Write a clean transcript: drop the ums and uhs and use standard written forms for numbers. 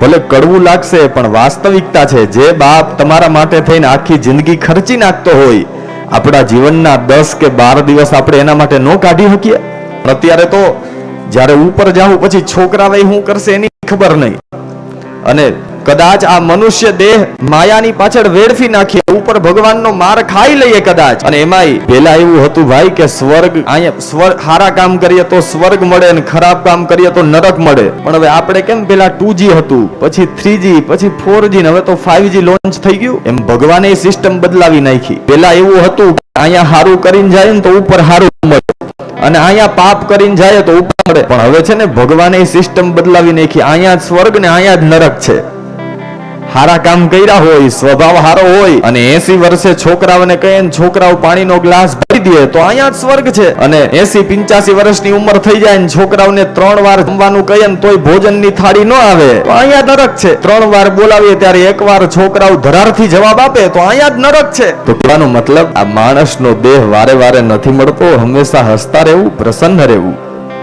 ભલે કડવું લાગશે પણ વાસ્તવિકતા છે। જે બાપ તમારા માટે થઈને આખી જિંદગી ખર્ચી નાખતો હોય, આપણા જીવનના 10 કે 12 દિવસ આપણે એના માટે ન કાઢી શકીએ? અત્યારે તો જ્યારે ઉપર જાઉં પછી છોકરાવે શું કરશે એની ખબર નહીં, અને કદાચ આ મનુષ્ય દેહ માયાની પાછળ વેડફી નાખીએ, ઉપર ભગવાનનો માર ખાઈ લઈએ કદાચ। અને એમાંય પેલા એવું હતું ભાઈ કે સ્વર્ગ, અહીંયા સારા કામ કરીએ તો સ્વર્ગ મળે ને ખરાબ કામ કરીએ તો નરક મળે। પણ હવે આપણે કેમ પેલા 2G હતું, પછી 3G, પછી 4G ને હવે તો 5G લોન્ચ થઈ ગયું, એમ ભગવાને સિસ્ટમ બદલાવી નાખી। પેલા એવું હતું અહીંયા સારું કરીને જાય ને તો ઉપર સારું મળે, અને અહીંયા પાપ કરીને જાય તો ઉપર મળે। પણ હવે છે ને ભગવાને સિસ્ટમ બદલાવી નાખી, અહીંયા સ્વર્ગ ને અહીંયા જ નરક છે। હારા કામ કર્યા હોય, સ્વભાવ હારો હોય, અને 80 વર્ષે છોકરાઓને કહે ને છોકરાઓ પાણીનો ગ્લાસ ભરી દે તો અહીંયા જ સ્વર્ગ છે। અને 80-85 વર્ષની ઉંમર થઈ જાય ને છોકરાઓને 3 વાર જમવાનું કહે ને તોય ભોજનની થાળી ન આવે તો અહીંયા નરક છે। 3 વાર બોલાવીએ ત્યારે 1 વાર છોકરાઓ ધરારથી જવાબ આપે તો અહીંયા જ નરક છે। તો કહેવાનો મતલબ આ માણસનો દેહ વારે વારે નથી મળતો, હંમેશા હસતા રહેવું, પ્રસન્ન રહેવું।